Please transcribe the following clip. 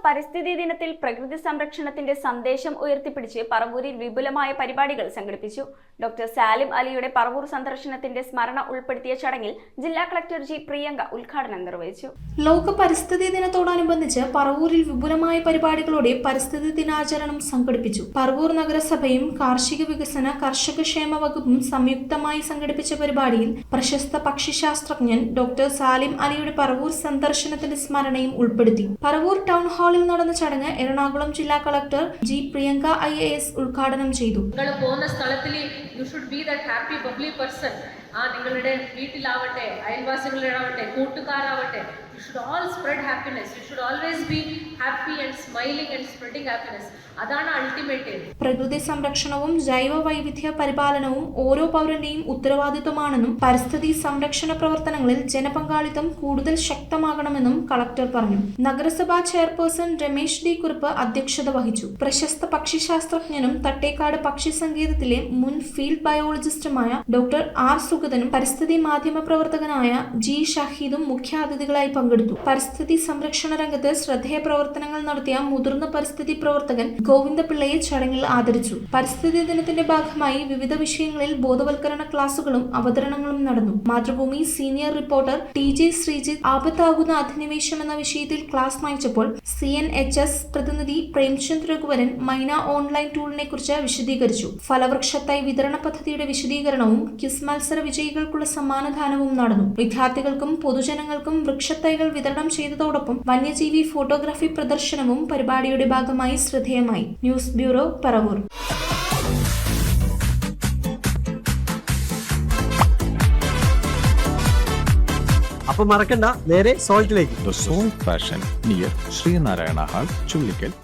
പരിസ്ഥിതി ദിനത്തിൽ പ്രകൃതി സംരക്ഷണത്തിന്റെ സന്ദേശം ഉയർത്തിപ്പിടിച്ച് പറവൂരിൽ വിപുലമായ പരിപാടികൾ സംഘടിപ്പിച്ചു. ഡോക്ടർ സാലിം അലിയുടെ പറവൂർ സന്ദർശനത്തിന്റെ സ്മരണ ഉൾപ്പെടുത്തിയ ചടങ്ങിൽ ജില്ലാ കളക്ടർ ജി പ്രിയങ്ക ഉദ്ഘാടനം നിർവഹിച്ചു. ലോക പരിസ്ഥിതി ദിനത്തോടനുബന്ധിച്ച് പറവൂരിൽ വിപുലമായ പരിപാടികളോടെ പരിസ്ഥിതി ദിനാചരണം സംഘടിപ്പിച്ചു. പറവൂർ നഗരസഭയും കാർഷിക വികസന കർഷകക്ഷേമ വകുപ്പും സംയുക്തമായി സംഘടിപ്പിച്ച പരിപാടിയിൽ പ്രശസ്ത പക്ഷിശാസ്ത്രജ്ഞൻ ഡോക്ടർ സാലിം അലിയുടെ പറവൂർ സന്ദർശനത്തിന്റെ സ്മരണയും ഉൾപ്പെടുത്തി. പറവൂർ ടൗൺ ഹാളിൽ നടന്ന ചടങ്ങ് എറണാകുളം ജില്ലാ കളക്ടർ ജി പ്രിയങ്ക IAS ഉദ്ഘാടനം ചെയ്തു. നിങ്ങളുടെ വീട്ടിലാവട്ടെ, അയൽവാസികളാവട്ടെ, കൂട്ടുകാരാവട്ടെ, you should all spread happiness. You should always be happy and smiling and spreading happiness. അതാണ് അൾട്ടിമേറ്റ്. പ്രകൃതി സംരക്ഷണവും ജൈവ വൈവിധ്യ പരിപാലനവും ഓരോ പൗരന്റെയും ഉത്തരവാദിത്വമാണെന്നും പരിസ്ഥിതി സംരക്ഷണ പ്രവർത്തനങ്ങളിൽ ജനപങ്കാളിത്തം കൂടുതൽ ശക്തമാകണമെന്നും കളക്ടർ പറഞ്ഞു. നഗരസഭാ ചെയർപേഴ്സൺ രമേശ് ഡി കുറുപ്പ് അധ്യക്ഷത വഹിച്ചു. പ്രശസ്ത പക്ഷിശാസ്ത്രജ്ഞനും തട്ടേക്കാട് പക്ഷി സങ്കേതത്തിലെ മുൻ ഫീൽഡ് ബയോളജിസ്റ്റുമായ ഡോക്ടർ R സുഗതനും പരിസ്ഥിതി മാധ്യമ പ്രവർത്തകനായ G ഷഹീദും മുഖ്യാതിഥികളായി പങ്കെടുത്തു. പരിസ്ഥിതി സംരക്ഷണ രംഗത്ത് ശ്രദ്ധേയ പ്രവർത്തനങ്ങൾ നടത്തിയ മുതിർന്ന പരിസ്ഥിതി പ്രവർത്തകൻ ഗോവിന്ദപിള്ളയെ ചടങ്ങിൽ ആദരിച്ചു. പരിസ്ഥിതി ദിനത്തിന്റെ ഭാഗമായി വിവിധ വിഷയങ്ങളിൽ ബോധവൽക്കരണ ക്ലാസുകളും അവതരണങ്ങളും നടന്നു. Mathrubhumi senior reporter TJ Sreejith ആപത്താകുന്ന അധിനിവേശം എന്ന വിഷയത്തിൽ ക്ലാസ് നയിച്ചപ്പോൾ CNHS പ്രതിനിധി പ്രേംചന്ദ് രഘുവരൻ മൈന ഓൺലൈൻ ടൂളിനെ കുറിച്ച് വിശദീകരിച്ചു. ഫലവൃക്ഷത്തൈ വിതരണ പദ്ധതിയുടെ വിശദീകരണവും ക്വിസ് മത്സര വിജയികൾക്കുള്ള സമ്മാനദാനവും നടന്നു. വിദ്യാർത്ഥികൾക്കും പൊതുജനങ്ങൾക്കും വൃക്ഷത്തൈകൾ വിതരണം ചെയ്തതോടൊപ്പം വന്യജീവി ഫോട്ടോഗ്രാഫി പ്രദർശനവും പരിപാടിയുടെ ഭാഗമായി ശ്രദ്ധേയമായി. News bureau, Paravur. അപ്പൊ മറക്കണ്ട, നേരെ സോൾട്ടിലേക്ക്. The Salt Fashion near Sri Narayana Hall, Chullikal.